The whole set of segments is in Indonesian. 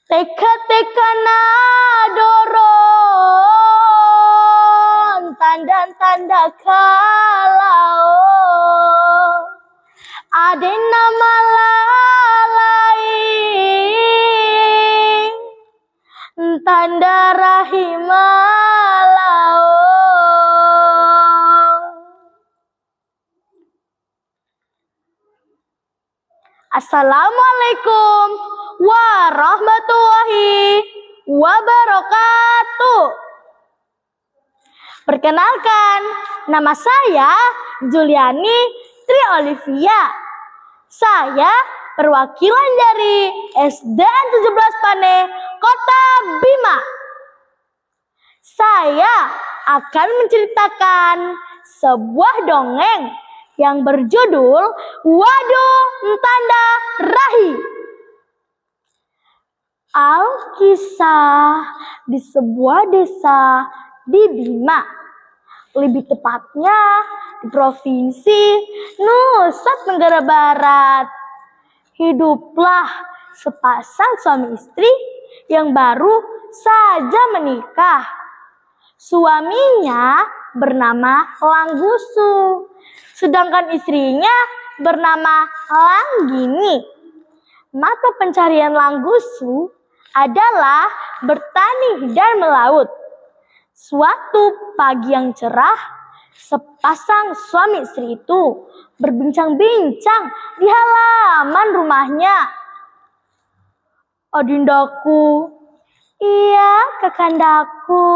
Teka-teka nadoron, tanda-tanda kalau ada nama lain, tanda rahimalau. Assalamualaikum warahmatullahi wabarakatuh. Perkenalkan, nama saya Juliani Tri Olivia. Saya perwakilan dari SDN 17 Pane, Kota Bima. Saya akan menceritakan sebuah dongeng yang berjudul Waduh Tanda Rahi. Alkisah di sebuah desa di Bima, lebih tepatnya di Provinsi Nusa Tenggara Barat. Hiduplah sepasang suami istri yang baru saja menikah. Suaminya bernama Langgusu, sedangkan istrinya bernama Langgini. Mata pencarian Langgusu adalah bertani dan melaut. Suatu pagi yang cerah, sepasang suami istri itu berbincang-bincang di halaman rumahnya. Adindaku, iya kakandaku,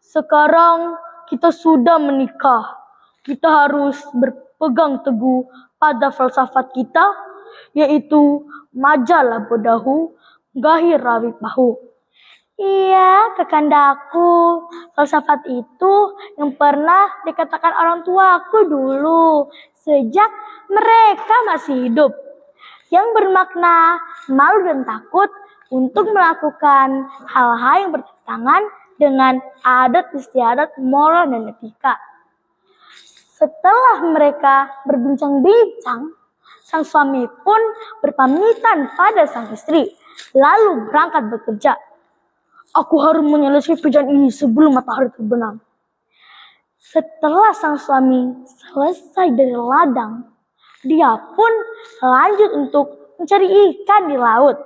sekarang kita sudah menikah. Kita harus berpegang teguh pada falsafat kita, yaitu majalah bodahu, gahir rawi pahu. Iya, kakandaku, falsafat itu yang pernah dikatakan orang tuaku dulu, sejak mereka masih hidup. Yang bermakna malu dan takut untuk melakukan hal-hal yang bertentangan dengan adat istiadat, moral, dan etika. Setelah mereka berbincang-bincang, sang suami pun berpamitan pada sang istri, lalu berangkat bekerja. Aku harus menyelesaikan pekerjaan ini sebelum matahari terbenam. Setelah sang suami selesai dari ladang, dia pun lanjut untuk mencari ikan di laut.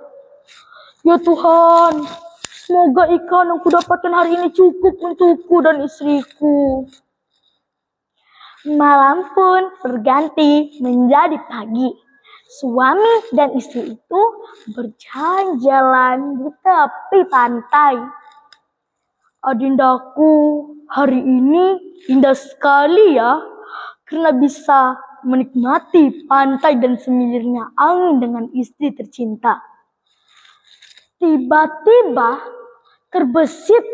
Ya Tuhan, semoga ikan yang kudapatkan hari ini cukup untukku dan istriku. Malam pun berganti menjadi pagi. Suami dan istri itu berjalan-jalan di tepi pantai. Adindaku, hari ini indah sekali ya, karena bisa menikmati pantai dan semilirnya angin dengan istri tercinta. Tiba-tiba terbesit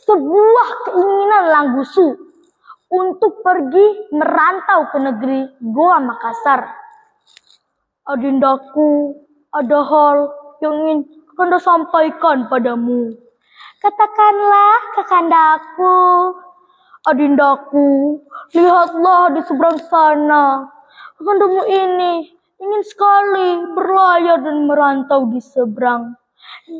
sebuah keinginan Langgusu untuk pergi merantau ke negeri Goa Makassar. Adindaku, ada hal yang ingin kakanda sampaikan padamu. Katakanlah kakandaku. Adindaku, lihatlah di seberang sana. Kakandamu ini ingin sekali berlayar dan merantau di seberang.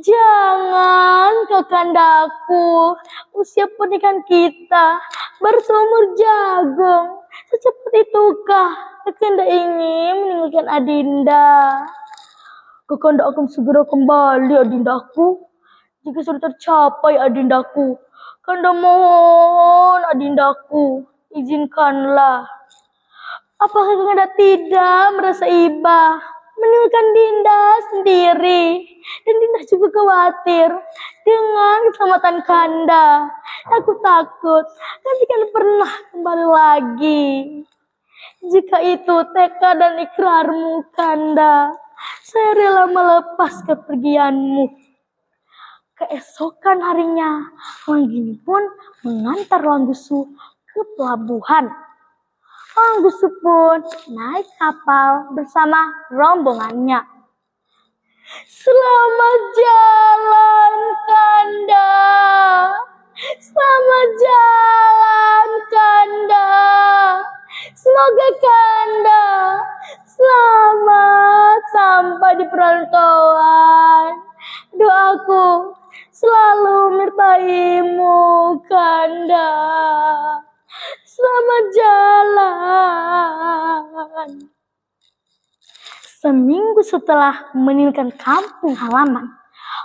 Jangan kakandaku, usia pernikahan kita baru seumur jagung. Secepat itukah kakanda ingin meninggalkan Adinda? Kakanda akan segera kembali Adindaku, jika sudah tercapai Adindaku. Kakanda mohon Adindaku, izinkanlah. Apakah kakanda tidak merasa iba meninggalkan Dinda sendiri? Dan Dinda juga khawatir dengan keselamatan kanda. Aku takut nanti kan pernah kembali lagi. Jika itu tekad dan ikrarmu kanda, saya rela melepas kepergianmu. Keesokan harinya, Langgini pun mengantar Langgusu ke pelabuhan. Langgusu pun naik kapal bersama rombongannya. Selamat jalan kanda, selamat jalan kanda, semoga kanda selamat sampai di perantauan. Aduh aku selalu menyertaimu Kanda. Selamat jalan. Seminggu setelah meninggalkan kampung halaman,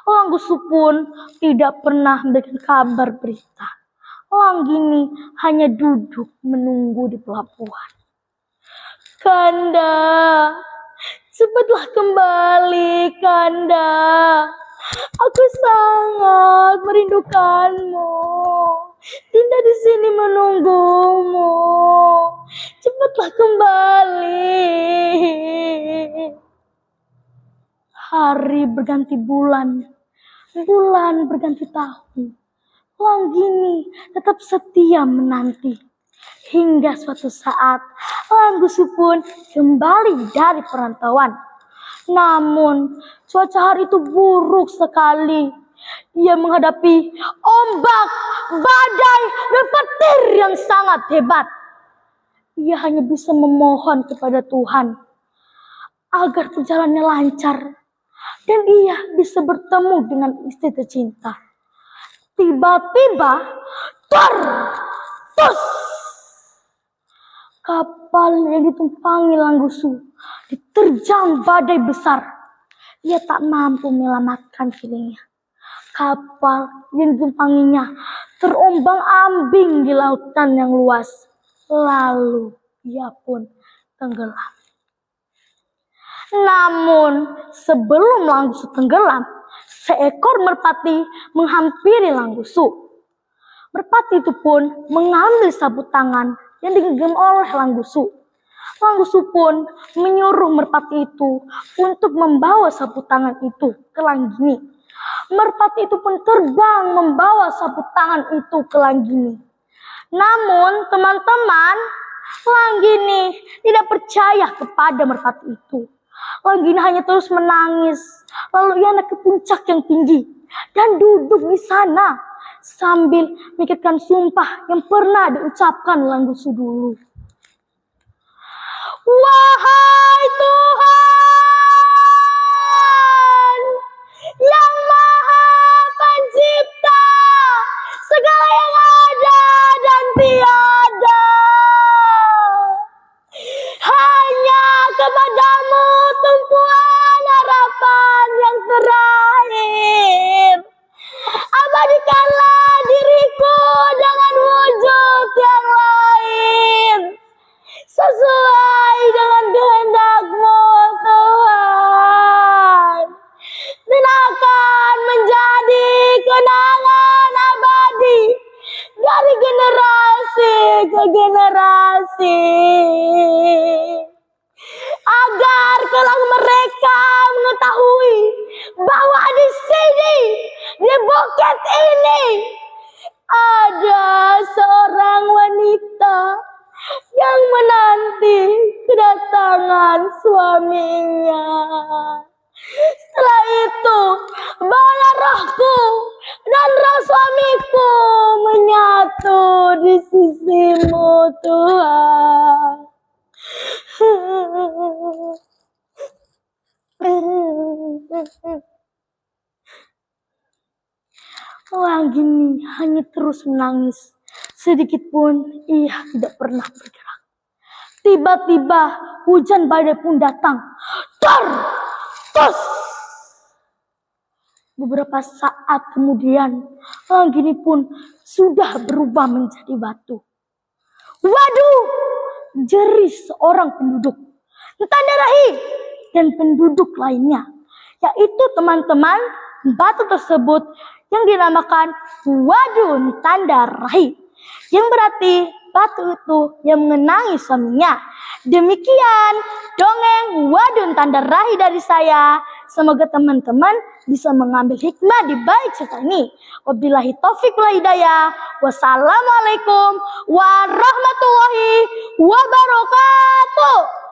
Langgusu pun tidak pernah memberikan kabar berita. Langgini hanya duduk menunggu di pelabuhan. Kanda, cepatlah kembali Kanda. Aku sangat merindukanmu. Dinda di sini menunggumu. Cepatlah kembali. Hari berganti bulan, bulan berganti tahun. Langgini tetap setia menanti. Hingga suatu saat, Langgusu pun kembali dari perantauan. Namun, cuaca hari itu buruk sekali. Dia menghadapi ombak, badai, dan petir yang sangat hebat. Ia hanya bisa memohon kepada Tuhan agar perjalanannya lancar dan ia bisa bertemu dengan istri tercinta. Tiba-tiba, terus kapal yang ditumpangi Langgusu diterjang badai besar. Ia tak mampu menyelamatkan dirinya. Kapal yang ditumpanginya terombang-ambing di lautan yang luas. Lalu ia pun tenggelam. Namun sebelum Langgusu tenggelam, seekor merpati menghampiri Langgusu. Merpati itu pun mengambil sabut tangan yang digenggam oleh Langgusu. Langgusu pun menyuruh merpati itu untuk membawa sabut tangan itu ke Langgini. Merpati itu pun terbang membawa sabut tangan itu ke Langgini. Namun teman-teman, Langgini tidak percaya kepada merpati itu. Langgini hanya terus menangis. Lalu ia naik ke puncak yang tinggi dan duduk di sana sambil memikirkan sumpah yang pernah diucapkan Langgusu dulu. Wahai Tuhan yang Maha Pencipta segala yang ada dan tiada, hanya kepadamu tumpuan harapan yang terakhir. Abadikanlah diriku dengan wujud yang lain, sesuai dengan kehendak-Mu Tuhan, dan akan menjadi kenangan abadi dari generasi ke generasi, agar kelak mereka mengetahui bahwa di sini, di bukit ini, ada seorang wanita yang menanti kedatangan suaminya. Setelah itu, bawalah rohku dan roh suamiku menyatu di sisi-Mu Tuhan. Langgini hanya terus menangis. Sedikit pun ia tidak pernah bergerak. Tiba-tiba hujan badai pun datang. Terus beberapa saat kemudian Langgini pun sudah berubah menjadi batu. Waduh! Jerit seorang penduduk Tandarahi dan penduduk lainnya, yaitu teman-teman batu tersebut yang dinamakan Wadun Tandarahi, yang berarti batu itu yang mengenangi suaminya. Demikian dongeng Wadun Tandarahi dari saya. Semoga teman-teman bisa mengambil hikmah di balik cerita ini. Wabillahi taufiq wal hidayah. Wassalamualaikum warahmatullahi wabarakatuh.